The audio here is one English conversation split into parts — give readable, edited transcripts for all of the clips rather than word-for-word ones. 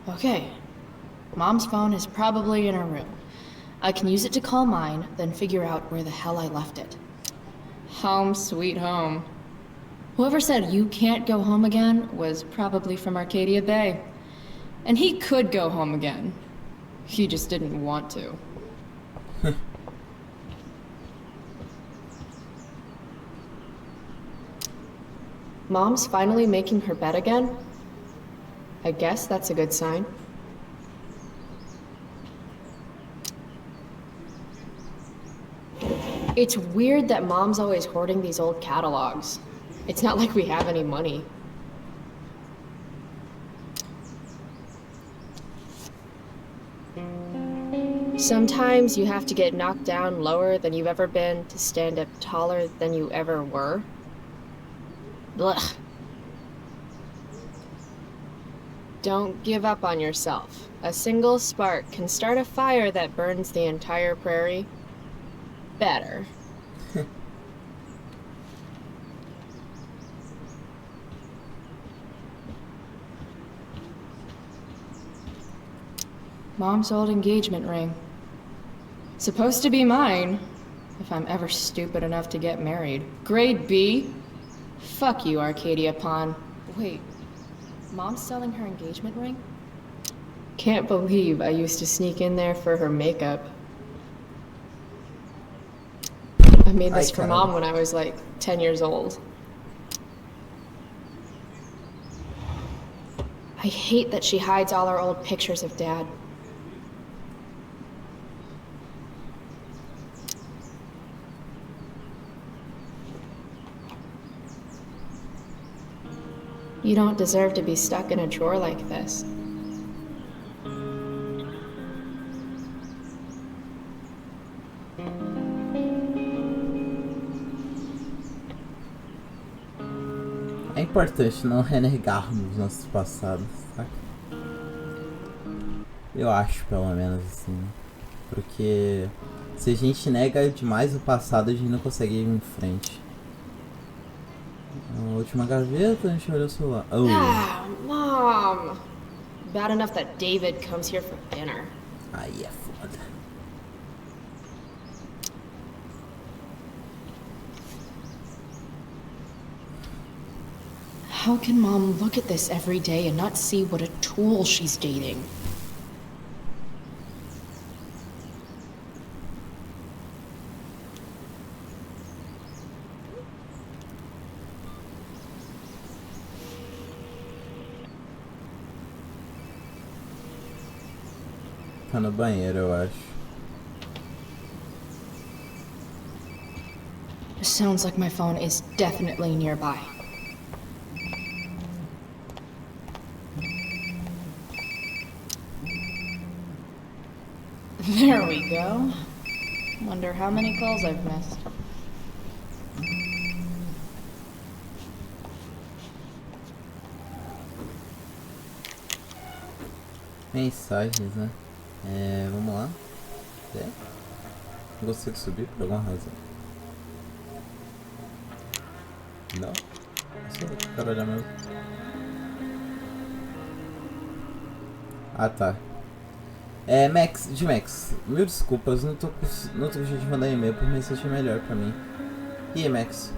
Okay. Mom's phone is probably in her room. I can use it to call mine, then figure out where the hell I left it. Home sweet home. Whoever said you can't go home again was probably from Arcadia Bay. And he could go home again. He just didn't want to. Mom's finally making her bed again? I guess that's a good sign. It's weird that Mom's always hoarding these old catalogs. It's not like we have any money. Sometimes you have to get knocked down lower than you've ever been to stand up taller than you ever were. Blech. Don't give up on yourself. A single spark can start a fire that burns the entire prairie. Better. Mom's old engagement ring. Supposed to be mine, if I'm ever stupid enough to get married. Grade B? Fuck you, Arcadia Pawn. Wait, Mom's selling her engagement ring? Can't believe I used to sneak in there for her makeup. I made this for Mom when I was like 10 years old. I hate that she hides all our old pictures of Dad. You don't deserve to be stuck in a drawer like this. É importante não renegarmos nossos passados, saca? Eu acho, pelo menos, assim. Porque se a gente nega demais o passado, a gente não consegue ir em frente. A última gaveta, a gente olhou o celular. Oh. Ah, Mom! Bad enough that David comes here for dinner. Aí é foda. How can Mom look at this every day and not see what a tool she's dating? Tá no banheiro, eu acho. Sounds like my phone is definitely nearby. There we go. Wonder how many calls I've missed. Mensagens, né? Vamos lá. Não consigo subir por alguma razão. Não? Só quero olhar mesmo. Ah, tá. Max, mil desculpas, não tô com jeito de mandar e-mail, por mensagem é melhor pra mim. E aí, Max?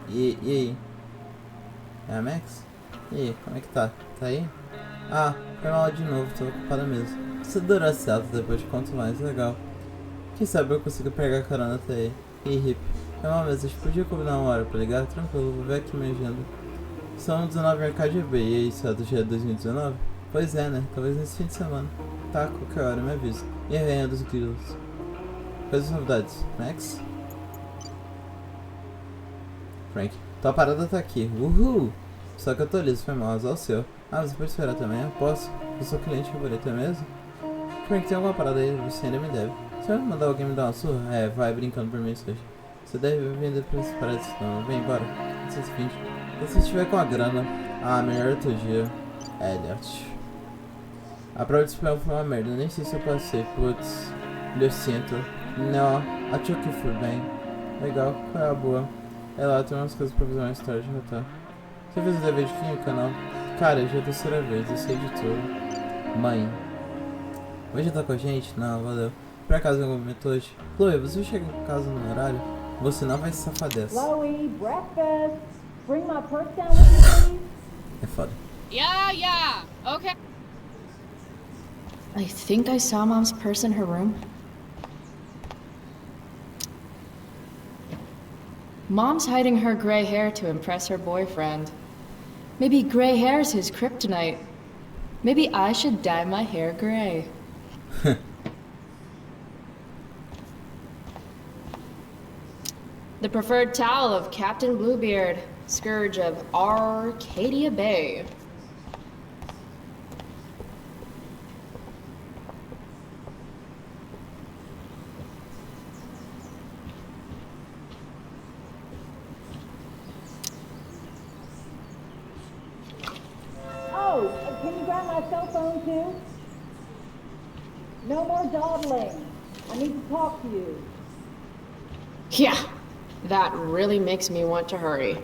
E aí? É a Max? E aí, como é que tá? Tá aí? Ah, foi mal de novo, tô ocupada mesmo. Se durar certo, depois te conto mais, legal. Quem sabe eu consigo pegar a carona até aí. E aí, Hip? Foi mal mesmo, a gente podia combinar uma hora pra ligar? Tranquilo, vou ver aqui minha agenda. São 19 RKGB, e aí, certo, já é 2019? Pois é, né? Talvez nesse fim de semana. Tá, qualquer hora, me avisa. E a rainha dos grilos? Quais as novidades? Max? Frank. Tua parada tá aqui. Uhul! Só que eu tô liso, foi mal, azar o seu. Ah, você pode esperar também? Eu posso? Eu sou cliente favorito, é mesmo? Frank, tem alguma parada aí? Você ainda me deve. Você vai mandar alguém me dar uma surra? Vai brincando por mim isso hoje. Você deve vender pra esses paradas, então vem, bora. 420. Se você estiver com a grana, melhor outro dia. Elliot. A prova de spell foi uma merda, nem sei se eu passei, putz. Eu sinto. Não, acho que fui bem. Legal, qual é a boa? É lá, tem umas coisas pra fazer mais tarde, já tá. Você fez o dever de química, não? Cara, já é a terceira vez, eu sei de tudo. Mãe. Vai jantar com a gente? Não, valeu. Por acaso em algum momento hoje? Chloe, você chega em casa no horário? Você não vai se safar dessa. Chloe, breakfast. Bring my purse down with you, please. É foda. Yeah, okay. I think I saw Mom's purse in her room. Mom's hiding her gray hair to impress her boyfriend. Maybe gray hair's his kryptonite. Maybe I should dye my hair gray. The preferred towel of Captain Bluebeard, scourge of Arcadia Bay. Oh, can you grab my cell phone too? No more dawdling. I need to talk to you. Yeah, that really makes me want to hurry.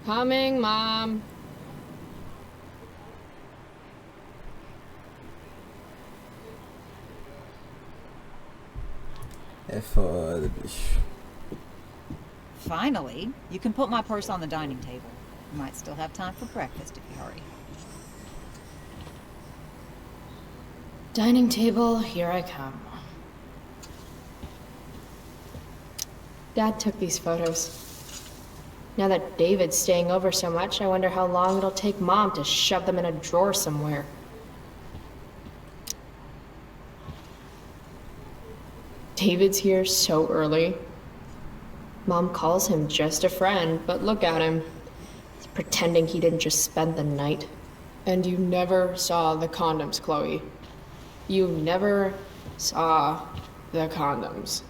Coming, Mom. É foda, bicho. Finally, you can put my purse on the dining table. You might still have time for breakfast if you hurry. Dining table, here I come. Dad took these photos. Now that David's staying over so much, I wonder how long it'll take Mom to shove them in a drawer somewhere. David's here so early. Mom calls him just a friend, but look at him. He's pretending he didn't just spend the night. And you never saw the condoms, Chloe. You never saw the condoms.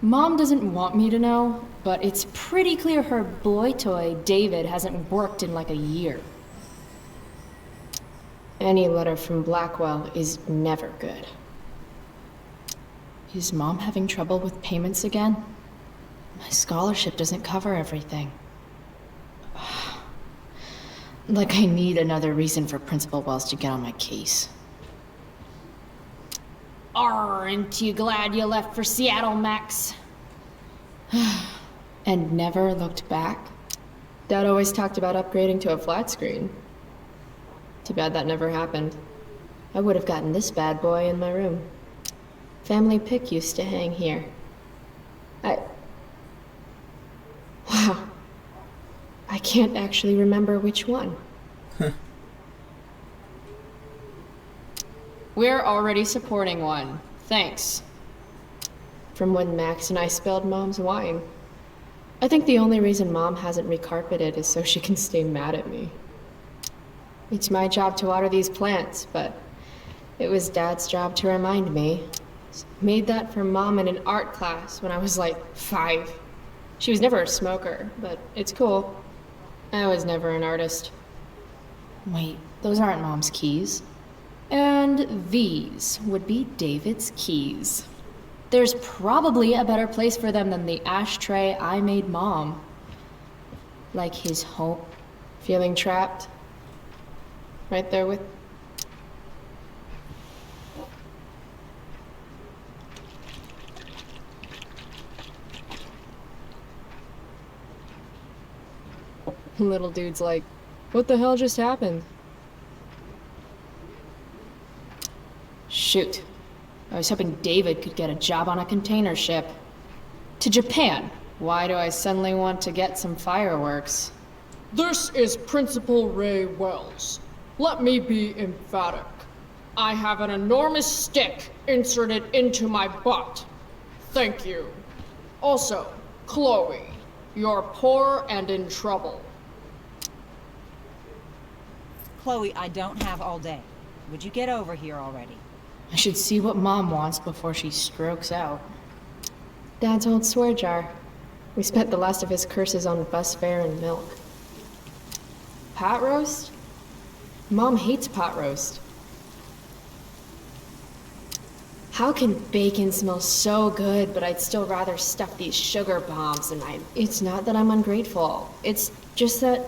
Mom doesn't want me to know, but it's pretty clear her boy toy, David, hasn't worked in like a year. Any letter from Blackwell is never good. Is Mom having trouble with payments again? My scholarship doesn't cover everything. Like I need another reason for Principal Wells to get on my case. Aren't you glad you left for Seattle, Max? And never looked back? Dad always talked about upgrading to a flat screen. Too bad that never happened. I would have gotten this bad boy in my room. Family pic used to hang here. Wow. I can't actually remember which one. We're already supporting one. Thanks. From when Max and I spilled Mom's wine. I think the only reason Mom hasn't recarpeted is so she can stay mad at me. It's my job to water these plants, but it was Dad's job to remind me. Made that for Mom in an art class when I was like 5. She was never a smoker, but it's cool. I was never an artist. Wait, those aren't Mom's keys. And these would be David's keys. There's probably a better place for them than the ashtray I made Mom. Like his hope, feeling trapped. Right there with... Little dude's like, what the hell just happened? Shoot. I was hoping David could get a job on a container ship. To Japan. Why do I suddenly want to get some fireworks? This is Principal Ray Wells. Let me be emphatic. I have an enormous stick inserted into my butt. Thank you. Also, Chloe, you're poor and in trouble. Chloe, I don't have all day. Would you get over here already? I should see what Mom wants before she strokes out. Dad's old swear jar. We spent the last of his curses on bus fare and milk. Pot roast? Mom hates pot roast. How can bacon smell so good, but I'd still rather stuff these sugar bombs in my... It's not that I'm ungrateful. It's just that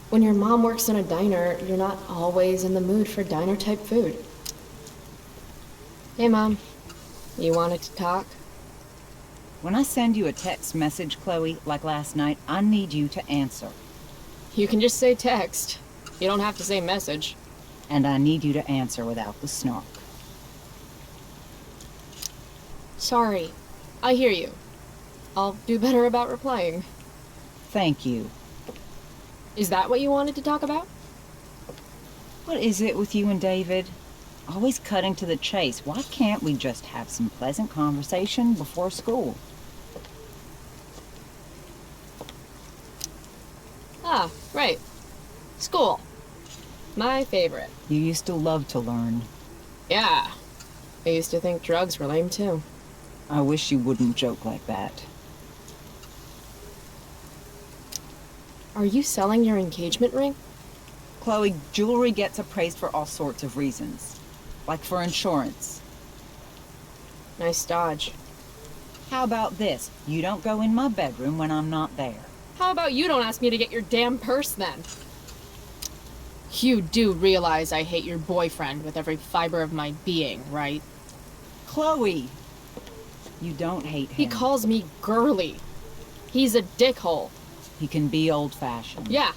when your mom works in a diner, you're not always in the mood for diner-type food. Hey, Mom. You wanted to talk? When I send you a text message, Chloe, like last night, I need you to answer. You can just say text. You don't have to say message. And I need you to answer without the snark. Sorry. I hear you. I'll do better about replying. Thank you. Is that what you wanted to talk about? What is it with you and David? Always cutting to the chase. Why can't we just have some pleasant conversation before school? Ah, right. School. My favorite. You used to love to learn. Yeah. I used to think drugs were lame too. I wish you wouldn't joke like that. Are you selling your engagement ring? Chloe, jewelry gets appraised for all sorts of reasons. Like for insurance. Nice dodge. How about this? You don't go in my bedroom when I'm not there. How about you don't ask me to get your damn purse then? You do realize I hate your boyfriend with every fiber of my being, right? Chloe! You don't hate him. He calls me girly. He's a dickhole. He can be old-fashioned. Yeah,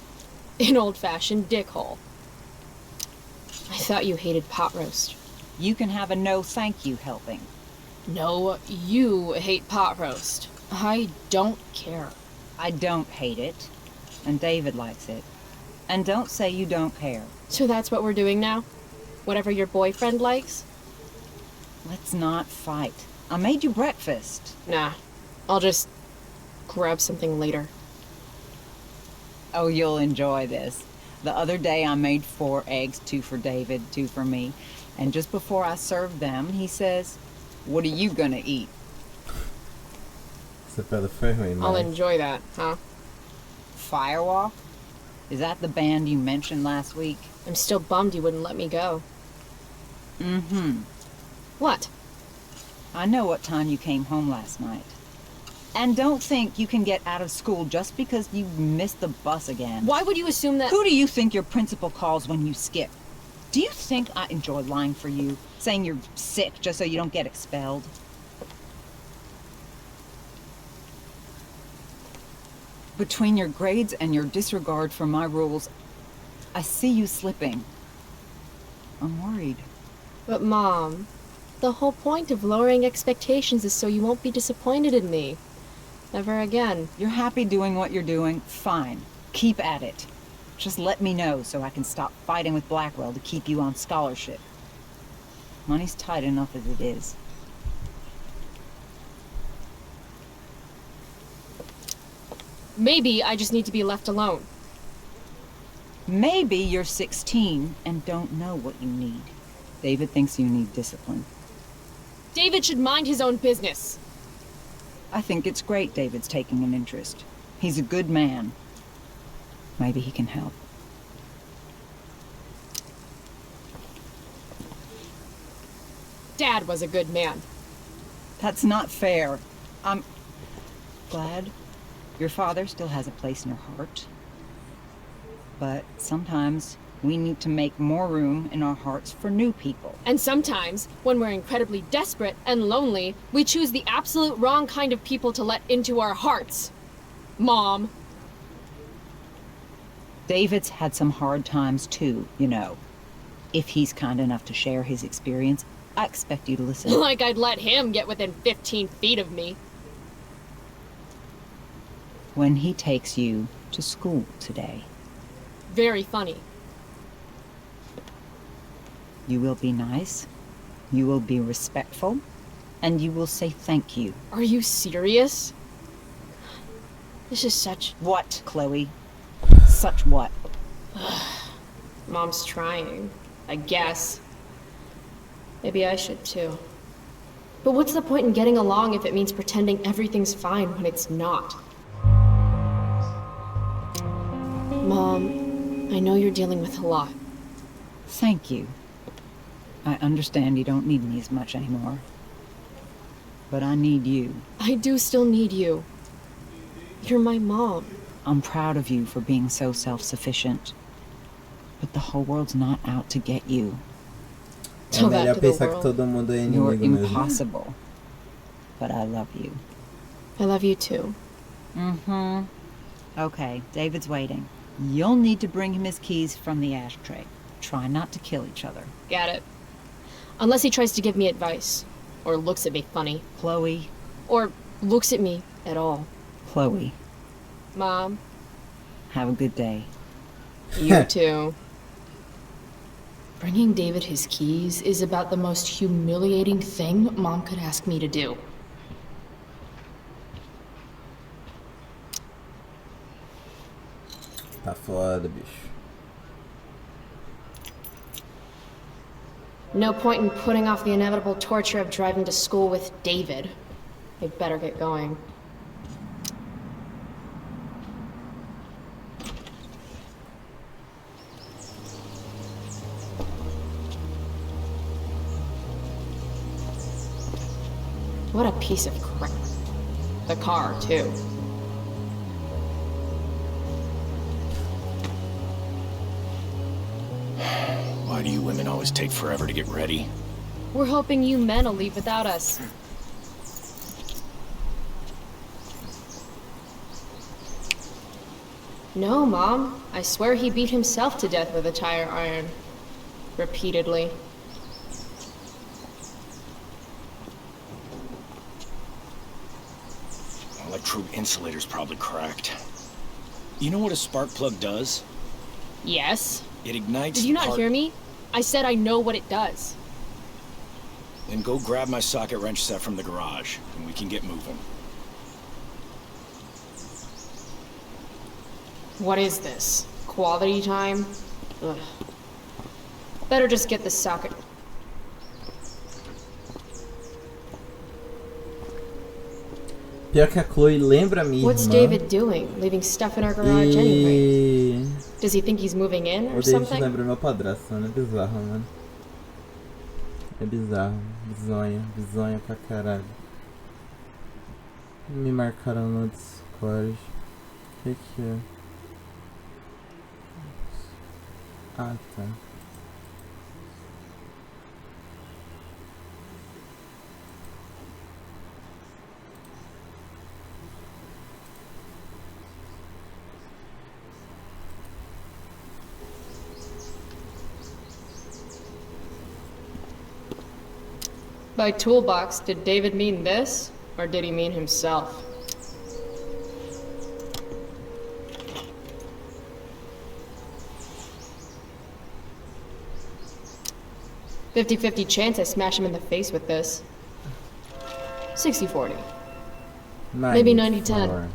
an old-fashioned dickhole. I thought you hated pot roast. You can have a no thank you helping. No, you hate pot roast. I don't care. I don't hate it. And David likes it. And don't say you don't care. So that's what we're doing now? Whatever your boyfriend likes? Let's not fight. I made you breakfast. Nah, I'll just grab something later. Oh, you'll enjoy this. The other day I made 4 eggs, 2 for David, 2 for me. And just before I served them, he says, "What are you gonna eat?" Essa piada foi ruim, I'll mas... enjoy that, huh? Firewalk? Is that the band you mentioned last week? I'm still bummed you wouldn't let me go. Mm-hmm. What? I know what time you came home last night. And don't think you can get out of school just because you missed the bus again. Why would you assume that— Who do you think your principal calls when you skip? Do you think I enjoy lying for you? Saying you're sick just so you don't get expelled? Between your grades and your disregard for my rules, I see you slipping. I'm worried. But Mom, the whole point of lowering expectations is so you won't be disappointed in me. Never again. You're happy doing what you're doing? Fine. Keep at it. Just let me know so I can stop fighting with Blackwell to keep you on scholarship. Money's tight enough as it is. Maybe I just need to be left alone. Maybe you're 16 and don't know what you need. David thinks you need discipline. David should mind his own business. I think it's great David's taking an interest. He's a good man. Maybe he can help. Dad was a good man. That's not fair. I'm glad your father still has a place in your heart. But sometimes we need to make more room in our hearts for new people. And sometimes, when we're incredibly desperate and lonely, we choose the absolute wrong kind of people to let into our hearts. Mom. David's had some hard times too, you know. If he's kind enough to share his experience, I expect you to listen. Like I'd let him get within 15 feet of me. When he takes you to school today, Very funny. you will be nice, you will be respectful, and you will say thank you. Are you serious? This is such... What, Chloe? Such what? Mom's trying, I guess. Maybe I should too. But what's the point in getting along if it means pretending everything's fine when it's not? Mom, I know you're dealing with a lot. Thank you. I understand you don't need me as much anymore. but I need you. I do still need you. You're my mom. I'm proud of you for being so self-sufficient. But the whole world's not out to get you. É Tell that melhor to the pensar que world. todo mundo é You're inimigo mesmo. impossible. But I love you. I love you too. Mm-hmm. Okay, David's waiting. You'll need to bring him his keys from the ashtray. Try not to kill each other. Got it. Unless he tries to give me advice. Or looks at me funny. Chloe. Or looks at me at all. Chloe. Mom, Have a good day. you too. Bringing David his keys is about the most humiliating thing Mom could ask me to do. Tá foda, bicho. No point in putting off the inevitable torture of driving to school with David. I'd better get going. What a piece of crap. The car, too. Why do you women always take forever to get ready? We're hoping you men will leave without us. No, Mom. I swear he beat himself to death with a tire iron. Repeatedly. Electrode insulator's probably cracked. You know what a spark plug does? Yes. It ignites Did you not part- hear me? I said I know what it does. Then go grab my socket wrench set from the garage, and we can get moving. What is this? Quality time? Ugh. Better just get the socket. Pior que a Chloe lembra a minha What's irmã. David doing? Leaving stuff in our garage anyway? E Does he think he's moving in o or David something? lembra meu padrasto, mano. É bizarro, mano. É bizarro. Bizonha. Bizonha pra caralho. Me marcaram no Discord. O que é? Ah, tá. By toolbox, did David mean this? Or did he mean himself? "50-50 chance I smash him in the face with this. 60-40. Maybe 90-10.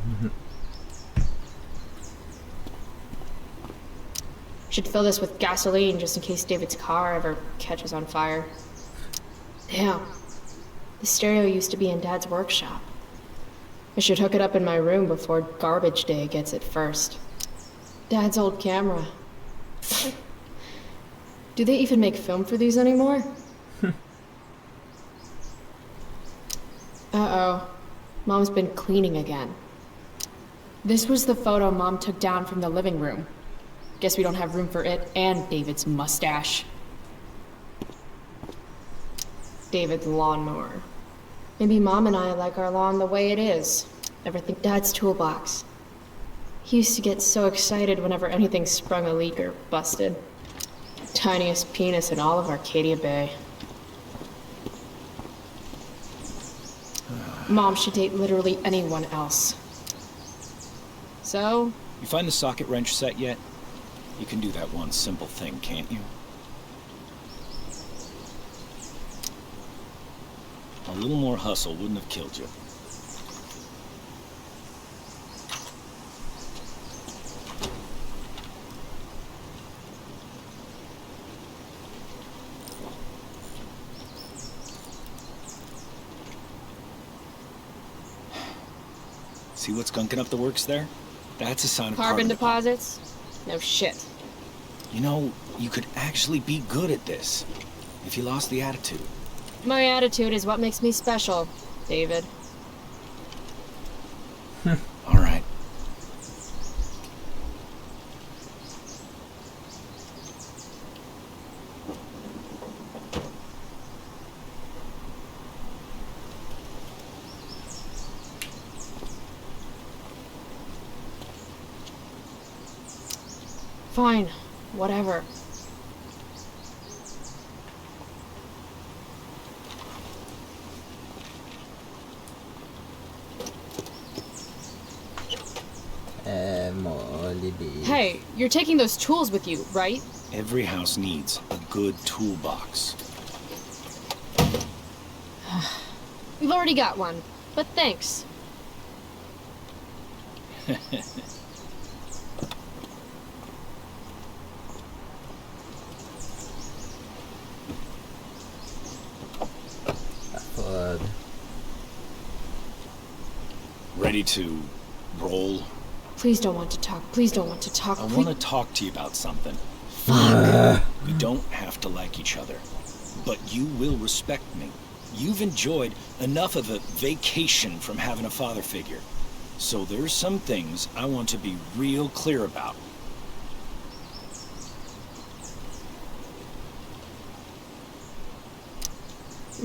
Should fill this with gasoline just in case David's car ever catches on fire. Damn. The stereo used to be in Dad's workshop. I should hook it up in my room before garbage day gets it first. Dad's old camera. Do they even make film for these anymore? Uh-oh. Mom's been cleaning again. This was the photo Mom took down from the living room. Guess we don't have room for it and David's mustache. David's lawnmower. Maybe Mom and I like our lawn the way it is. Everything Dad's toolbox. He used to get so excited whenever anything sprung a leak or busted. Tiniest penis in all of Arcadia Bay. Mom should date literally anyone else. So, You find the socket wrench set yet? You can do that one simple thing, can't you? A little more hustle wouldn't have killed you. See what's gunking up the works there? That's a sign of carbon carbon deposits? No shit. You know, you could actually be good at this if you lost the attitude. My attitude is what makes me special. David. All right. Fine. Whatever. Mole, bicho. Hey, you're taking those tools with you, right? Every house needs a good toolbox. We've already got one, but thanks. Foda. Ready to roll? Please don't want to talk. Please don't want to talk. I Please- want to talk to you about something. We don't have to like each other, but you will respect me. You've enjoyed enough of a vacation from having a father figure. So there's some things I want to be real clear about.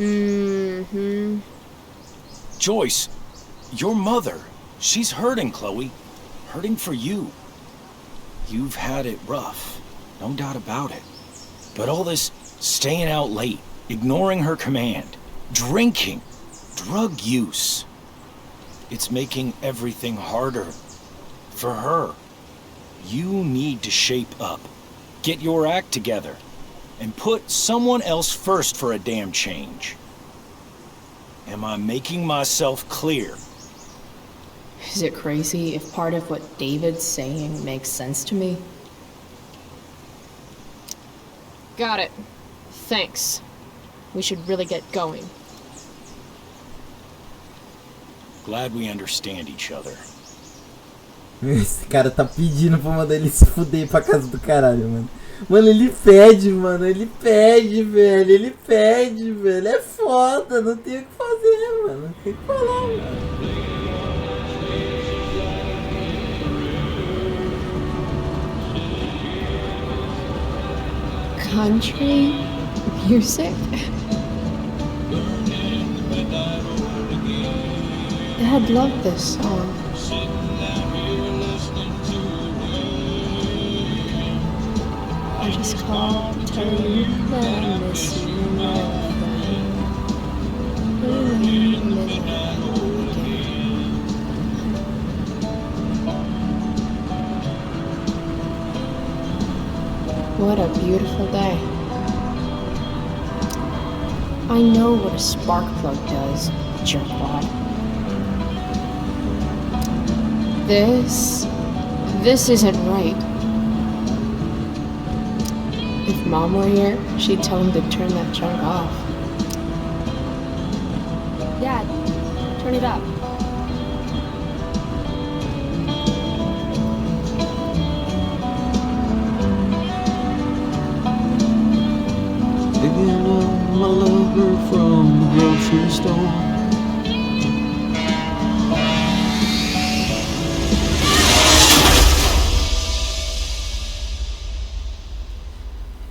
Mm-hmm. Joyce, your mother, she's hurting, Chloe. Hurting for you. You've had it rough, no doubt about it. But all this staying out late, ignoring her command, drinking, drug use, it's making everything harder for her. You need to shape up, get your act together, and put someone else first for a damn change. Am I making myself clear? Is it crazy if part of what David's saying makes sense to me? Got it. Thanks. We should really get going. Glad we understand each other. Esse cara tá pedindo pra mandar ele se fuder pra casa do caralho, mano. Mano, ele pede, mano. Ele pede, velho. Ele pede, velho. É foda. Não tem o que fazer, mano. Tem que falar, mano. Country music? Dad loved this song. I just called to tell you that I miss you, my What a beautiful day. I know what a spark plug does, jerkwad. This isn't right. If Mom were here, she'd tell him to turn that junk off. Dad, turn it up. Picking up my lover from the grocery store.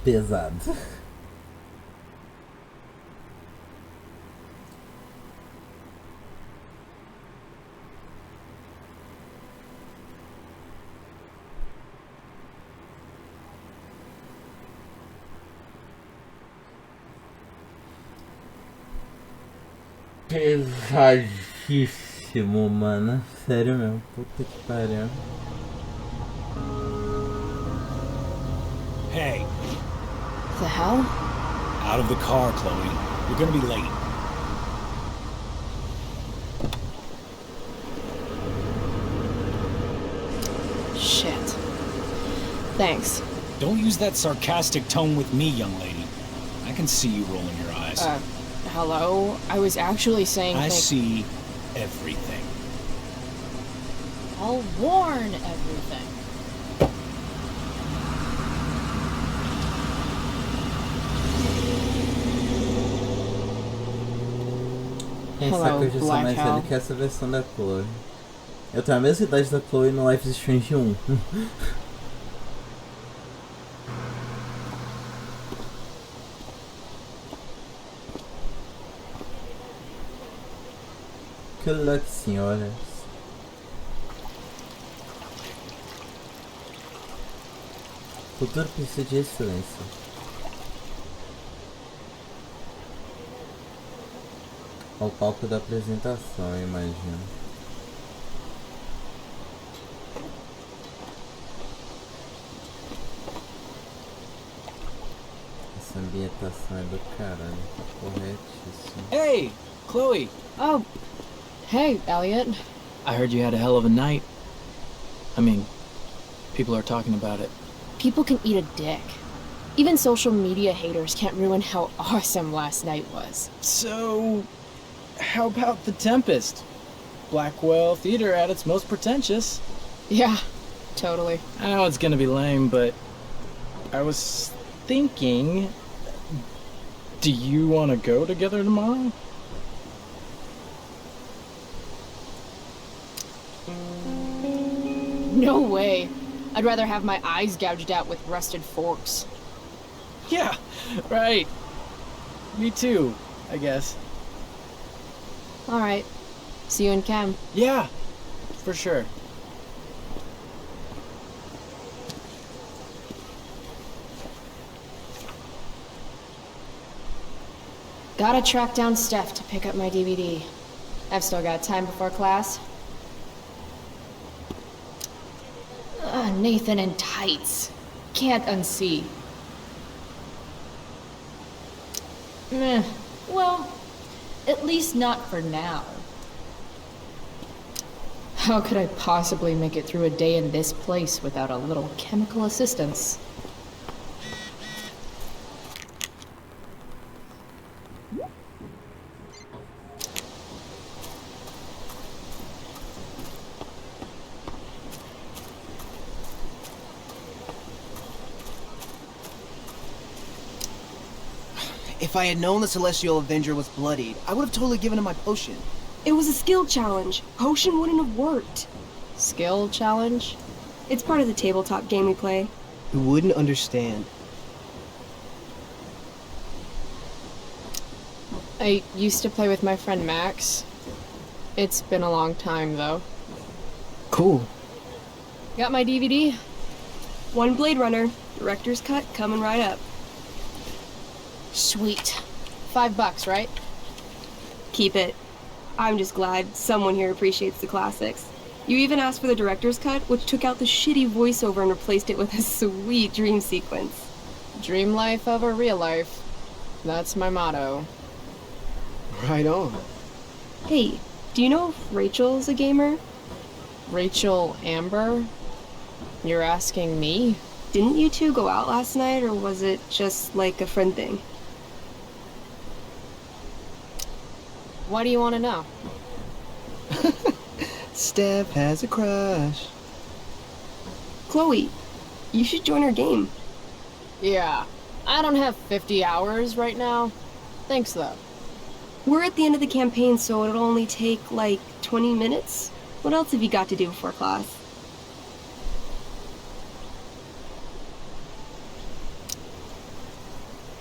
Pesado. Pesadíssimo, mano. Sério mesmo. Puta que pariu. Hey, The hell? out of the car, Chloe. You're gonna be late. Shit. Thanks. Don't use that sarcastic tone with me, young lady. I can see you rolling your eyes. Hello? I was actually saying I see everything. I'll warn everything. Pensar que eu já sou Black mais velho Hell. que essa versão da Chloe. Eu tenho a mesma idade da Chloe no Life is Strange 1. Que luck, senhoras. Futuro precisa de excelência. Ao palco da apresentação, eu imagino. Essa ambientação é do caralho, tá corretíssimo. Hey, Chloe. Oh, hey, Elliot. I heard you had a hell of a night. I mean, people are talking about it. People can eat a dick. Even social media haters can't ruin how awesome last night was. So, how about the Tempest? Blackwell Theater at its most pretentious. Yeah, totally. I know it's gonna be lame, but I was thinking, do you want to go together tomorrow? No way. I'd rather have my eyes gouged out with rusted forks. Yeah, right. Me too, I guess. Alright. See you in chem. Yeah, for sure. Gotta track down Steph to pick up my DVD. I've still got time before class. Nathan in tights. Can't unsee. Meh. Well, at least not for now. How could I possibly make it through a day in this place without a little chemical assistance? If I had known the Celestial Avenger was bloodied, I would have totally given him my potion. It was a skill challenge. Potion wouldn't have worked. Skill challenge? It's part of the tabletop game we play. You wouldn't understand. I used to play with my friend Max. It's been a long time, though. Cool. Got my DVD? One Blade Runner, director's cut coming right up. Sweet. $5, right? Keep it. I'm just glad someone here appreciates the classics. You even asked for the director's cut, which took out the shitty voiceover and replaced it with a sweet dream sequence. Dream life over real life. That's my motto. Right on. Hey, do you know if Rachel's a gamer? Rachel Amber? You're asking me? Didn't you two go out last night, or was it just like a friend thing? Why do you want to know? Steph has a crush. Chloe, you should join our game. Yeah. I don't have 50 hours right now. Thanks, though. We're at the end of the campaign, so it'll only take, like, 20 minutes. What else have you got to do before class?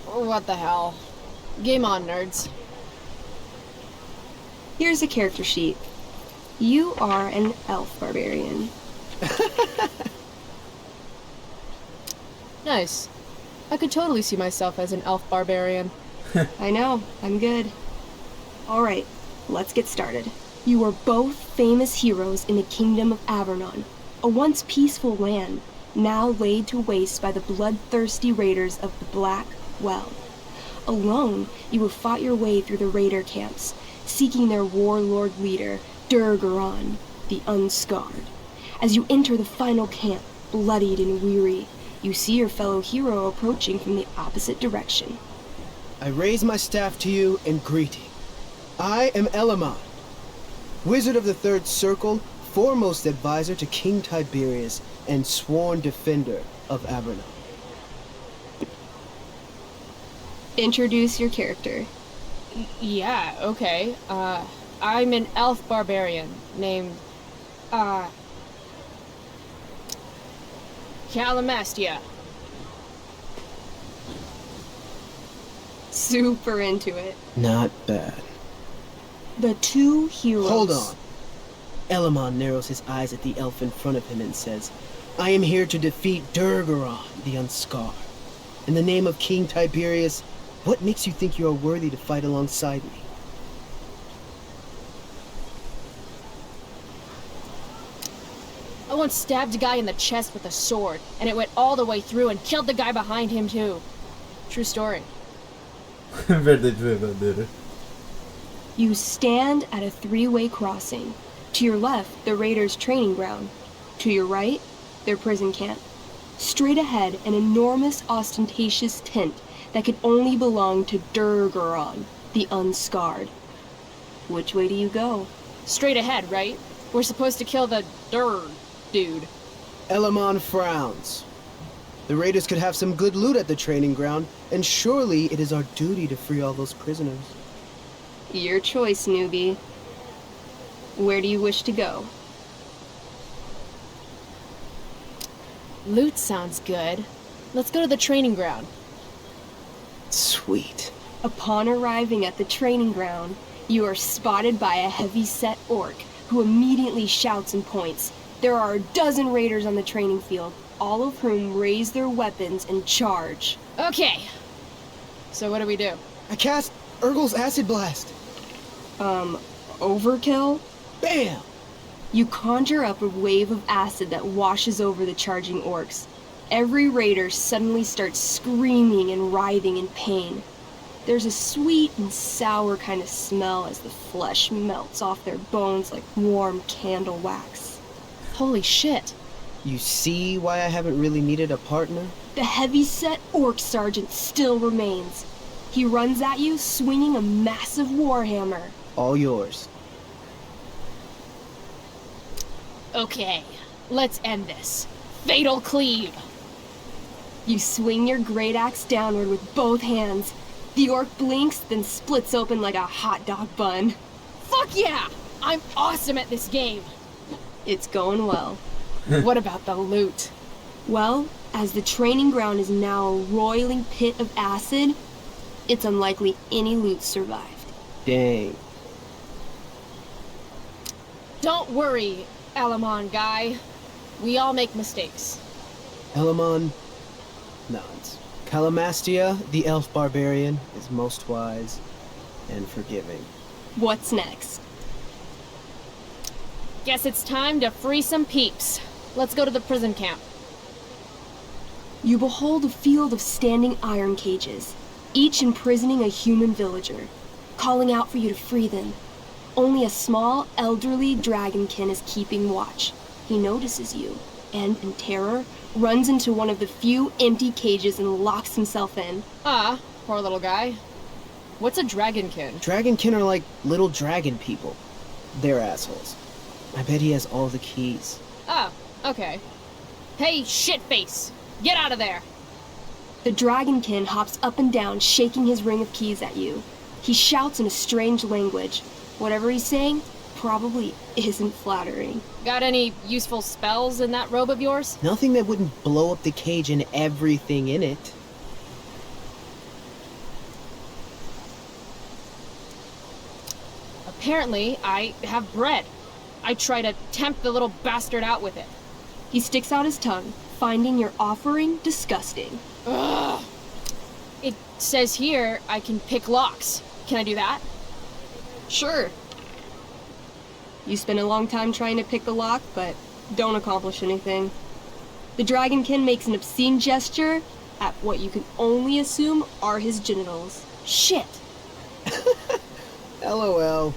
What the hell? Game on, nerds. Here's a character sheet. You are an elf barbarian. Nice. I could totally see myself as an elf barbarian. I know, I'm good. Alright, let's get started. You are both famous heroes in the kingdom of Avernon, a once peaceful land, now laid to waste by the bloodthirsty raiders of the Black Well. Alone, you have fought your way through the raider camps, seeking their warlord leader, Durgaron, the Unscarred. As you enter the final camp, bloodied and weary, you see your fellow hero approaching from the opposite direction. I raise my staff to you in greeting. I am Elamon, Wizard of the Third Circle, foremost advisor to King Tiberius, and sworn defender of Avernon. Introduce your character. Yeah, okay. I'm an elf barbarian named, Calamastia. Super into it. Not bad. The two heroes. Hold on. Elamon narrows his eyes at the elf in front of him and says, I am here to defeat Durgaron, the Unscarred. In the name of King Tiberius, what makes you think you are worthy to fight alongside me? I once stabbed a guy in the chest with a sword, and it went all the way through and killed the guy behind him too. True story. Verdade verdadeira. You stand at a three-way crossing. To your left, the raiders' training ground. To your right, their prison camp. Straight ahead, an enormous, ostentatious tent that could only belong to Durgaron, the Unscarred. Which way do you go? Straight ahead, right? We're supposed to kill the dude. Elamon frowns. The raiders could have some good loot at the training ground, and surely it is our duty to free all those prisoners. Your choice, newbie. Where do you wish to go? Loot sounds good. Let's go to the training ground. Sweet. Upon arriving at the training ground, you are spotted by a heavy-set orc who immediately shouts and points. There are a dozen raiders on the training field, all of whom raise their weapons and charge. Okay. So what do we do? I cast Urgel's Acid Blast. Overkill? Bam! You conjure up a wave of acid that washes over the charging orcs. Every raider suddenly starts screaming and writhing in pain. There's a sweet and sour kind of smell as the flesh melts off their bones like warm candle wax. Holy shit. You see why I haven't really needed a partner? The heavy-set orc sergeant still remains. He runs at you swinging a massive warhammer. All yours. Okay, let's end this. Fatal cleave. You swing your great axe downward with both hands. The orc blinks, then splits open like a hot dog bun. Fuck yeah! I'm awesome at this game. It's going well. What about the loot? Well, as the training ground is now a roiling pit of acid, it's unlikely any loot survived. Dang. Don't worry, Elamon guy. We all make mistakes. Elamon nods. Calamastia, the elf barbarian, is most wise and forgiving. What's next? Guess it's time to free some peeps. Let's go to the prison camp. You behold a field of standing iron cages, each imprisoning a human villager, calling out for you to free them. Only a small, elderly dragonkin is keeping watch. He notices you, and, in terror, runs into one of the few empty cages and locks himself in. Ah, poor little guy. What's a dragonkin? Dragonkin are like little dragon people. They're assholes. I bet he has all the keys. Oh, okay. Hey, shitface! Get out of there! The dragonkin hops up and down, shaking his ring of keys at you. He shouts in a strange language. Whatever he's saying probably isn't flattering. Got any useful spells in that robe of yours? Nothing that wouldn't blow up the cage and everything in it. Apparently, I have bread. I try to tempt the little bastard out with it. He sticks out his tongue, finding your offering disgusting. Ugh. It says here I can pick locks. Can I do that? Sure. You spend a long time trying to pick the lock, but don't accomplish anything. The dragonkin makes an obscene gesture at what you can only assume are his genitals. Shit! LOL.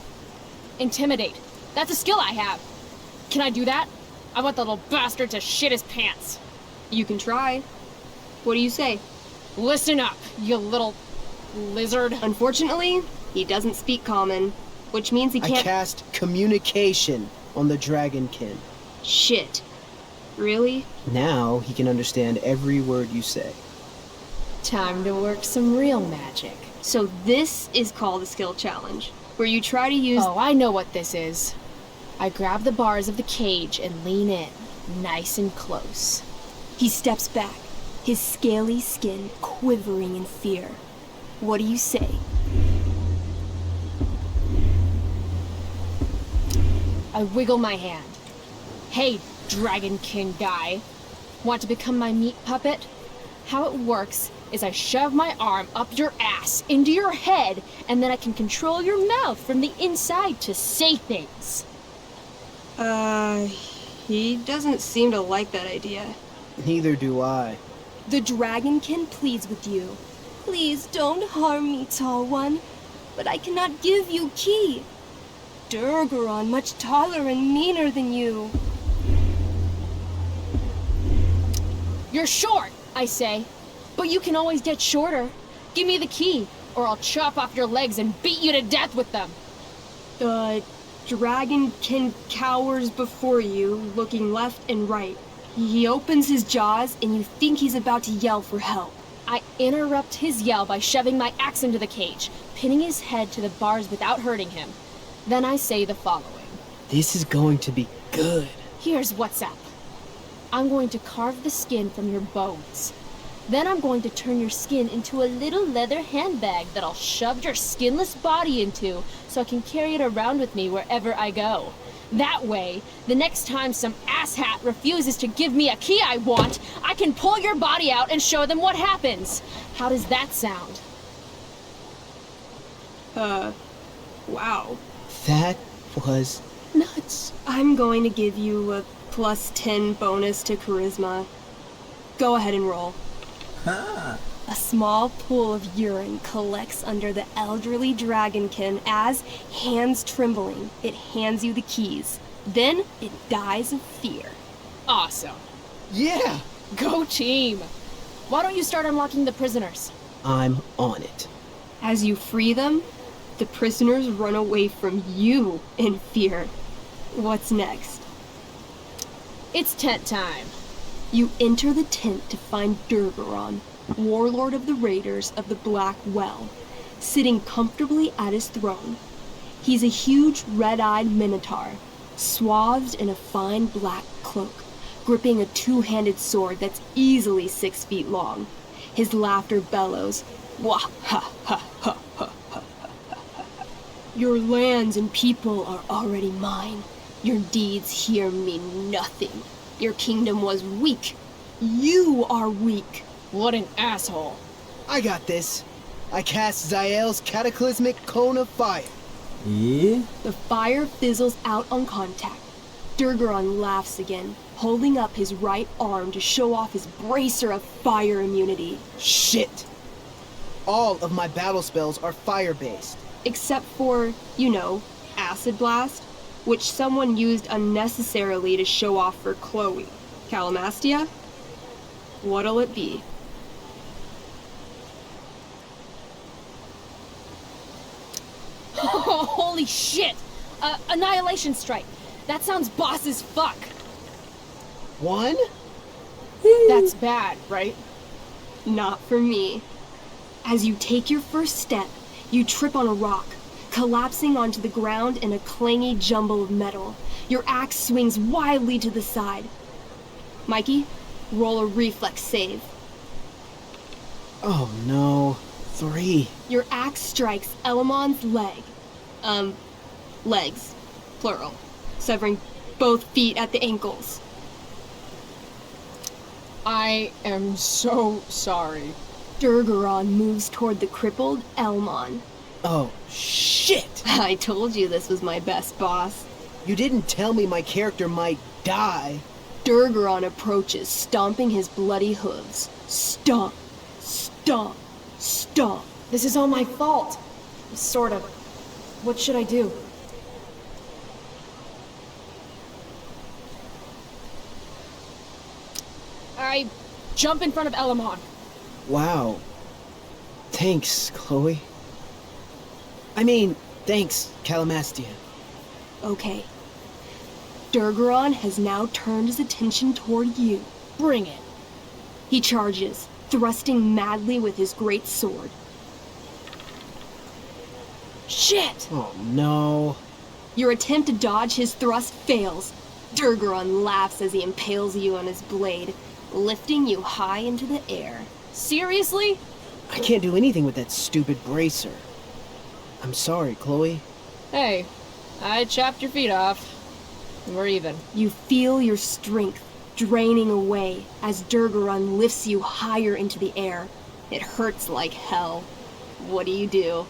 Intimidate. That's a skill I have. Can I do that? I want the little bastard to shit his pants. You can try. What do you say? Listen up, you little lizard. Unfortunately, he doesn't speak common, which means he I can't— cast communication on the dragonkin. Shit. Really? Now he can understand every word you say. Time to work some real magic. So this is called a skill challenge, where you try to use... Oh, I know what this is. I grab the bars of the cage and lean in, nice and close. He steps back, his scaly skin quivering in fear. What do you say? I wiggle my hand. Hey, Dragon King guy. Want to become my meat puppet? How it works is I shove my arm up your ass into your head, and then I can control your mouth from the inside to say things. He doesn't seem to like that idea. Neither do I. The Dragonkin pleads with you. Please don't harm me, tall one, but I cannot give you key. Durgaron much taller and meaner than you. You're short, I say, but you can always get shorter. Give me the key, or I'll chop off your legs and beat you to death with them. The Dragonkin cowers before you, looking left and right. He opens his jaws, and you think he's about to yell for help. I interrupt his yell by shoving my axe into the cage, pinning his head to the bars without hurting him. Then I say the following. This is going to be good. Here's what's up. I'm going to carve the skin from your bones. Then I'm going to turn your skin into a little leather handbag that I'll shove your skinless body into so I can carry it around with me wherever I go. That way, the next time some asshat refuses to give me a key I want, I can pull your body out and show them what happens. How does that sound? Wow. That was nuts. I'm going to give you a +10 bonus to charisma. Go ahead and roll. Ah. A small pool of urine collects under the elderly dragonkin as, hands trembling, it hands you the keys. Then it dies of fear. Awesome. Yeah, Go team. Why don't you start unlocking the prisoners? I'm on it. As you free them, the prisoners run away from you in fear. What's next? It's tent time. You enter the tent to find Durgaron, warlord of the Raiders of the Black Well, sitting comfortably at his throne. He's a huge red-eyed minotaur, swathed in a fine black cloak, gripping a two-handed sword that's easily 6 feet long. His laughter bellows, wah ha ha ha ha ha ha. Your lands and people are already mine. Your deeds here mean nothing. Your kingdom was weak. You are weak. What an asshole. I got this. I cast Zael's cataclysmic cone of fire. E The fire fizzles out on contact. Durgaron laughs again, holding up his right arm to show off his bracer of fire immunity. Shit! All of my battle spells are fire-based. Except for, Acid Blast, which someone used unnecessarily to show off for Chloe. Calamastia? What'll it be? Oh, holy shit! Annihilation Strike. That sounds boss as fuck. One? That's bad, right? Not for me. As you take your first step, you trip on a rock, collapsing onto the ground in a clangy jumble of metal. Your axe swings wildly to the side. Mikey, roll a reflex save. Oh no. 3. Your axe strikes Elamon's leg. Legs. Plural. Severing both feet at the ankles. I am so sorry. Durgaron moves toward the crippled Elmon. Oh, shit! I told you this was my best boss. You didn't tell me my character might die. Durgaron approaches, stomping his bloody hooves. Stomp, stomp, stomp. This is all my fault. Sort of. What should I do? I jump in front of Elamon. Wow. Thanks, Chloe. Thanks, Calamastia. Okay. Durgaron has now turned his attention toward you. Bring it. He charges, thrusting madly with his great sword. Shit! Oh no. Your attempt to dodge his thrust fails. Durgaron laughs as he impales you on his blade, lifting you high into the air. Seriously? I can't do anything with that stupid bracer. I'm sorry, Chloe. Hey, I chopped your feet off. We're even. You feel your strength draining away as Durgaron lifts you higher into the air. It hurts like hell. What do?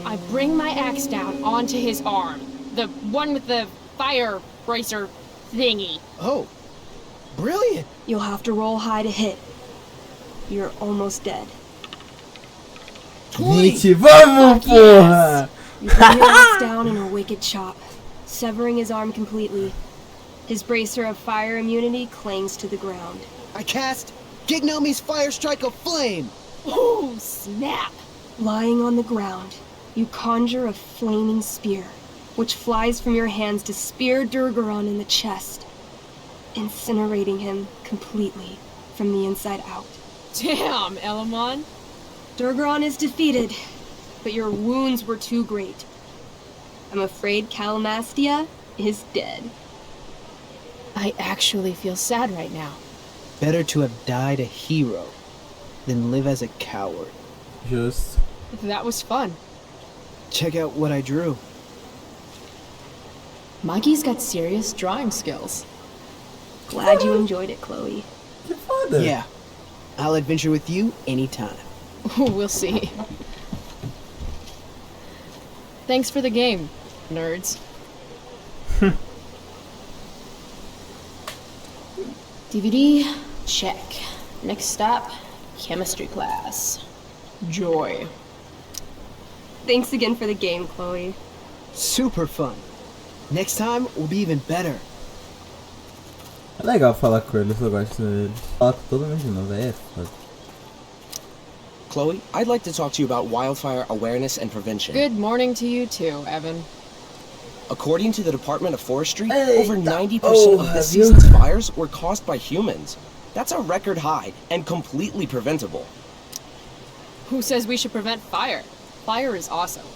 I bring my axe down onto his arm. The one with the fire bracer thingy. Oh, brilliant. You'll have to roll high to hit. You're almost dead. Gente, vamos, porra! You bring your axe down in a wicked chop, severing his arm completely. His bracer of fire immunity clings to the ground. I cast Gignomi's Fire Strike of Flame. Ooh, snap! Lying on the ground, you conjure a flaming spear, which flies from your hands to spear Durgaron in the chest, incinerating him completely from the inside out. Damn, Elamon. Durgaron is defeated, but your wounds were too great. I'm afraid Calamastia is dead. I actually feel sad right now. Better to have died a hero than live as a coward. Justo. That was fun. Check out what I drew. Maggie's got serious drawing skills. Glad you enjoyed it, Chloe. Que foda. Yeah, I'll adventure with you anytime. We'll see. Thanks for the game, nerds. DVD, check. Next stop, chemistry class. Joy. Thanks again for the game, Chloe. Super fun. Next time will be even better. É legal falar com eles, eu gosto deles. Falar com todo mundo de novo, é foda. Chloe, I'd like to talk to you about wildfire awareness and prevention. Good morning to you too, Evan. According to the Department of Forestry, Hey, over 90% of have this you- season's fires were caused by humans. That's a record high and completely preventable. Who says we should prevent fire? Fire is awesome.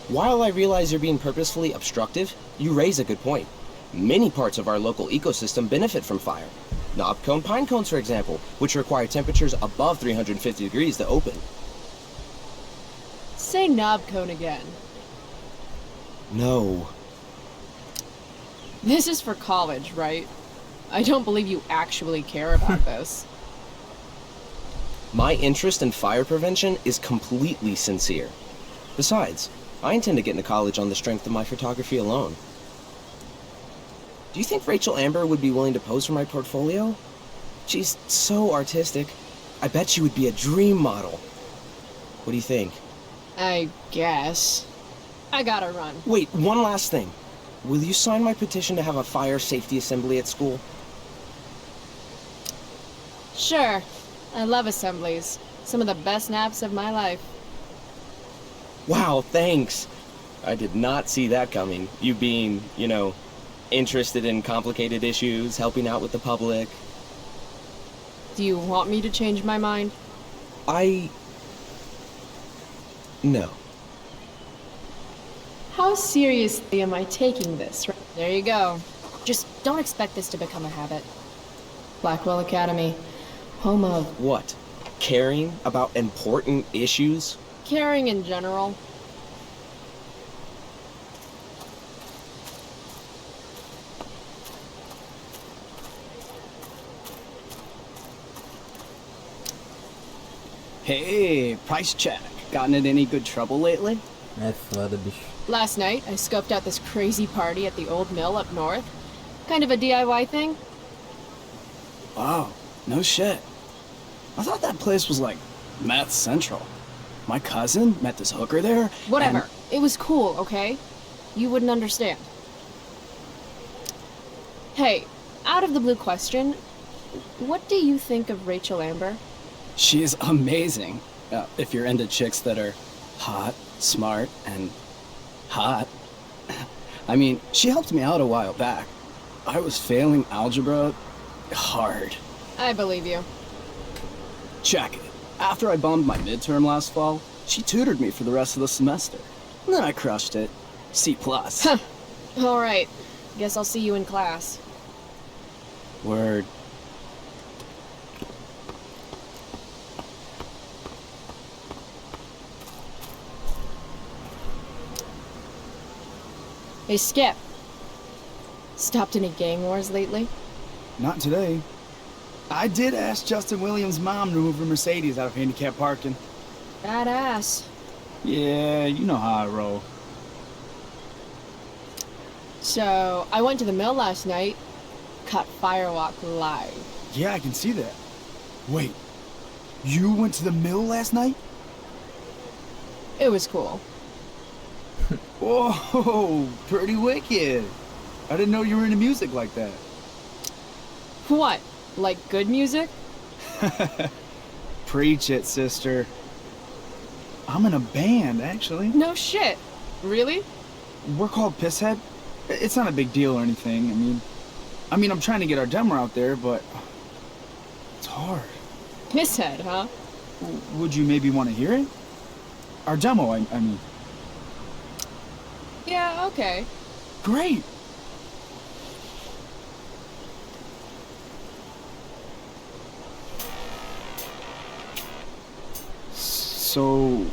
While I realize you're being purposefully obstructive, you raise a good point. Many parts of our local ecosystem benefit from fire. Knobcone pine cones, for example, which require temperatures above 350 degrees to open. Say knob cone again. No. This is for college, right? I don't believe you actually care about this. My interest in fire prevention is completely sincere. Besides, I intend to get into college on the strength of my photography alone. Do you think Rachel Amber would be willing to pose for my portfolio? She's so artistic. I bet she would be a dream model. What do you think? I guess. I gotta run. Wait, one last thing. Will you sign my petition to have a fire safety assembly at school? Sure. I love assemblies. Some of the best naps of my life. Wow, thanks. I did not see that coming. You being, interested in complicated issues, helping out with the public. Do you want me to change my mind? No. How seriously am I taking this? There you go. Just don't expect this to become a habit. Blackwell Academy, home of What? Caring about important issues? Caring in general. Hey, price check. Gotten in any good trouble lately? É foda, bicho. Last night, I scoped out this crazy party at the old mill up north. Kind of a DIY thing. Wow, no shit. I thought that place was like meth central. My cousin met this hooker there. Whatever. and- It was cool, okay? You wouldn't understand. Hey, out of the blue question, what do you think of Rachel Amber? She's amazing. If you're into chicks that are hot, smart, and hot. I mean, she helped me out a while back. I was failing algebra hard. I believe you. Check it. After I bombed my midterm last fall, She tutored me for the rest of the semester. And then I crushed it. C+. Alright. Guess I'll see you in class. Word. Hey, Skip. Stopped any gang wars lately? Not today. I did ask Justin Williams' mom to move her Mercedes out of handicap parking. Badass. Yeah, you know how I roll. So, I went to the mill last night. Caught Firewalk live. Yeah, I can see that. Wait, you went to the mill last night? It was cool. Whoa, pretty wicked. I didn't know you were into music like that. What? Like good music? Preach it, sister. I'm in a band, actually. No shit. Really? We're called Pisshead. It's not a big deal or anything. I mean, I'm trying to get our demo out there, but it's hard. Pisshead, huh? Would you maybe want to hear it? Our demo, I mean. Yeah, okay. Great. So,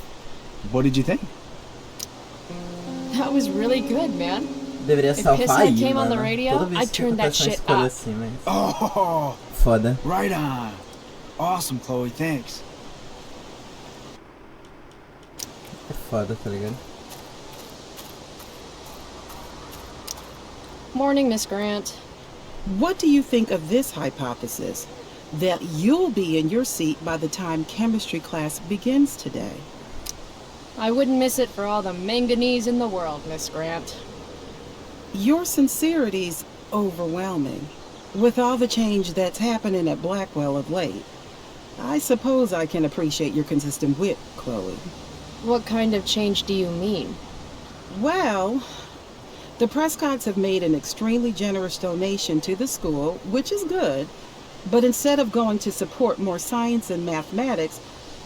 what did you think? That was really good, man. Deveria If salvar Pisshead aí, came on the mano. radio, Toda vez I'd que turn that acontece uma shit escolha up. assim, mas... Oh, Foda. right on. Awesome, Chloe, thanks. É foda, tá ligado? Morning, Miss Grant. What do you think of this hypothesis? That you'll be in your seat by the time chemistry class begins today. I wouldn't miss it for all the manganese in the world, Miss Grant. Your sincerity's overwhelming. With all the change that's happening at Blackwell of late, I suppose I can appreciate your consistent wit, Chloe. What kind of change do you mean? Well, the Prescotts have made an extremely generous donation to the school, which is good, but instead of going to support more science and mathematics,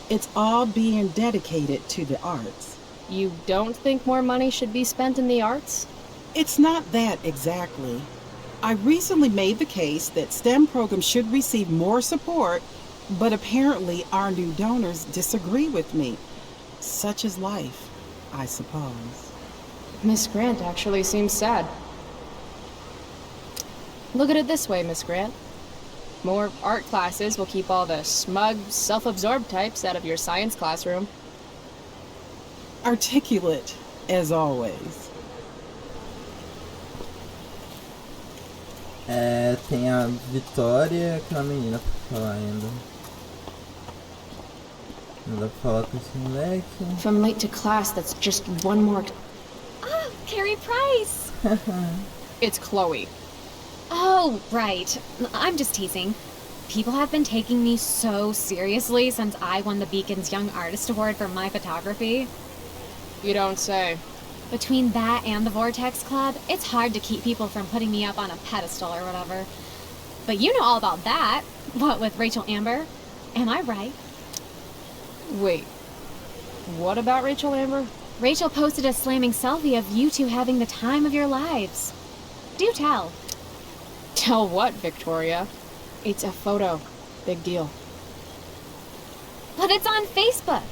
it's all being dedicated to the arts. You don't think more money should be spent in the arts? It's not that exactly. I recently made the case that STEM programs should receive more support, but apparently our new donors disagree with me. Such is life, I suppose. Miss Grant actually seems sad. Look at it this way, Miss Grant. More art classes will keep all the smug, self-absorbed types out of your science classroom. Articulate, as always. É, tem a Vitória, aquela menina pra falar ainda. Não dá pra falar com esse moleque. If I'm late to class, that's just one more... Oh, Carrie Price! It's Chloe. Oh, right. I'm just teasing. People have been taking me so seriously since I won the Beacon's Young Artist Award for my photography. You don't say. Between that and the Vortex Club, it's hard to keep people from putting me up on a pedestal or whatever. But you know all about that. What with Rachel Amber? Am I right? Wait. What about Rachel Amber? Rachel posted a slamming selfie of you two having the time of your lives. Do tell. Tell what, Victoria? It's a photo. Big deal. But it's on Facebook.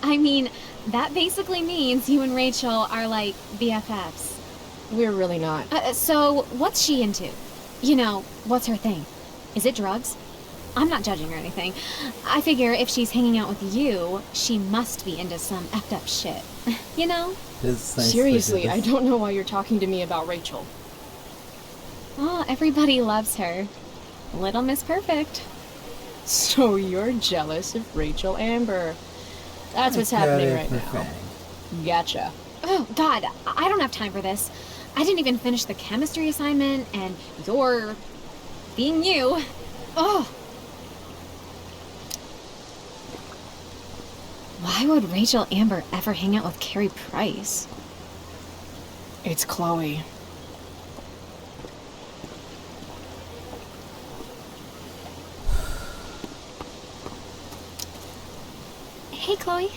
I mean, that basically means you and Rachel are like BFFs. We're really not. So, what's she into? You know, what's her thing? Is it drugs? I'm not judging or anything. I figure if she's hanging out with you, she must be into some effed up shit. You know? Seriously, I don't know why you're talking to me about Rachel. Oh, everybody loves her. Little Miss Perfect. So you're jealous of Rachel Amber. That's what's happening right now. Gotcha. Oh, God, I don't have time for this. I didn't even finish the chemistry assignment, and you're... being you. Oh. Why would Rachel Amber ever hang out with Carrie Price? It's Chloe. Hey, Chloe.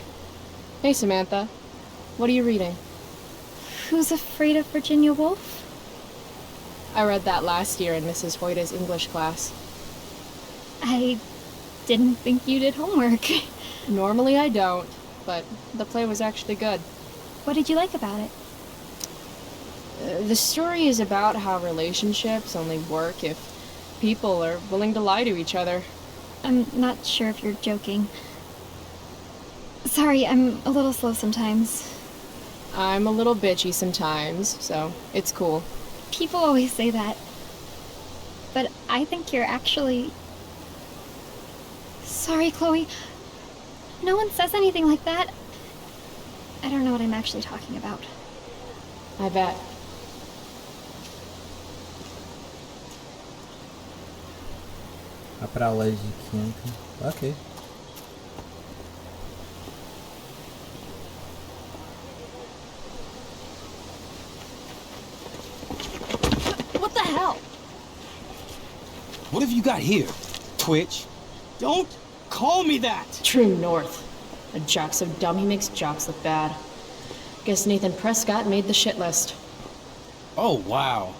Hey, Samantha. What are you reading? Who's Afraid of Virginia Woolf? I read that last year in Mrs. Hoyta's English class. I didn't think you did homework. Normally I don't, but the play was actually good. What did you like about it? The story is about how relationships only work if people are willing to lie to each other. I'm not sure if you're joking. Sorry, I'm a little slow sometimes. I'm a little bitchy sometimes, so it's cool. People always say that. But I think you're actually... Sorry, Chloe. No one says anything like that. I don't know what I'm actually talking about. I bet. Vai pra aula de química. Ok. What the hell? What have you got here? Twitch? Don't call me that! True north. A jock so dumb he makes jocks look bad. Guess Nathan Prescott made the shit list. Oh, wow.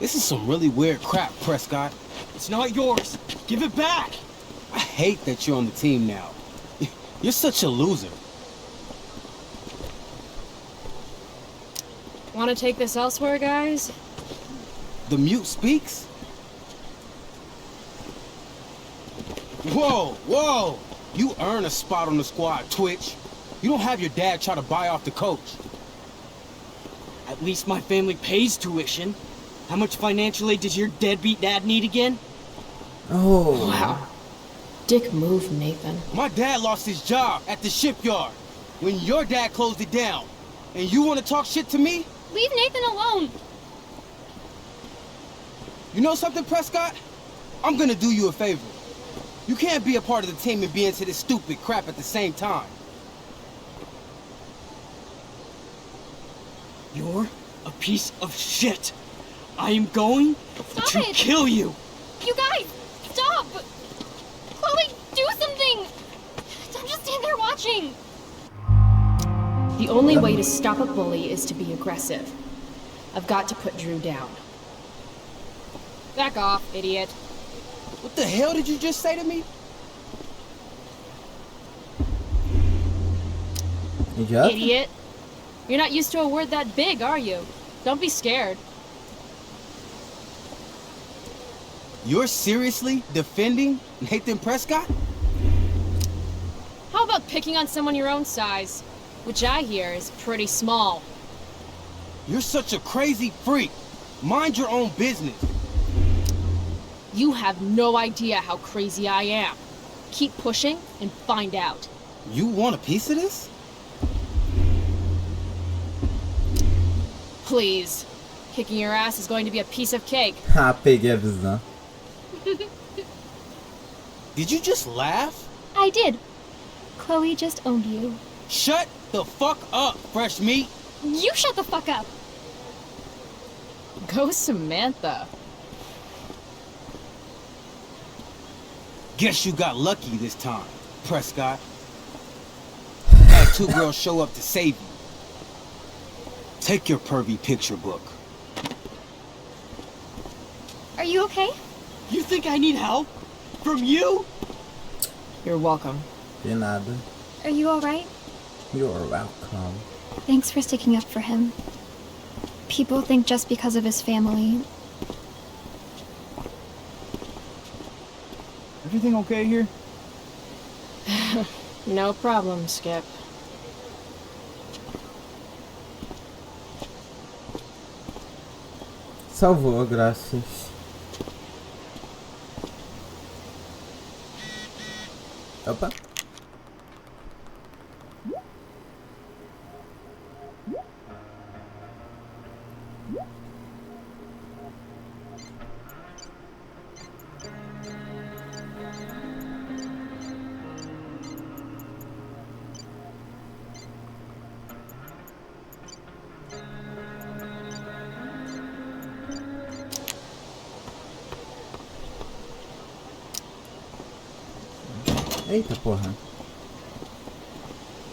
This is some really weird crap, Prescott. It's not yours. Give it back! I hate that you're on the team now. You're such a loser. Want to take this elsewhere, guys? The mute speaks? Whoa, whoa! You earn a spot on the squad, Twitch. You don't have your dad try to buy off the coach. At least my family pays tuition. How much financial aid does your deadbeat dad need again? Oh. Wow. Dick move, Nathan. My dad lost his job at the shipyard when your dad closed it down. And you want to talk shit to me? Leave Nathan alone! You know something, Prescott? I'm gonna do you a favor. You can't be a part of the team and be into this stupid crap at the same time. You're a piece of shit. I am going to kill you. You guys, stop! Chloe, do something! Don't just stand there watching! The only way to stop a bully is to be aggressive. I've got to put Drew down. Back off, idiot. What the hell did you just say to me? Idiot. You're not used to a word that big, are you? Don't be scared. You're seriously defending Nathan Prescott? How about picking on someone your own size? Which I hear is pretty small. You're such a crazy freak. Mind your own business. You have no idea how crazy I am. Keep pushing and find out. You want a piece of this? Please. Kicking your ass is going to be a piece of cake. Ah, peguei a visão. Did you just laugh? I did. Chloe just owned you. Shut the fuck up, fresh meat. You shut the fuck up! Go Samantha. Guess you got lucky this time, Prescott. Had two girls show up to save you. Take your pervy picture book. Are you okay? You think I need help? From you? You're welcome. De nada. Are you alright? You're welcome. Thanks for sticking up for him. People think just because of his family. Everything okay here? No problem, Skip. Salvou, graças. Opa.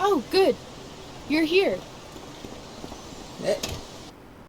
Oh, good. You're here.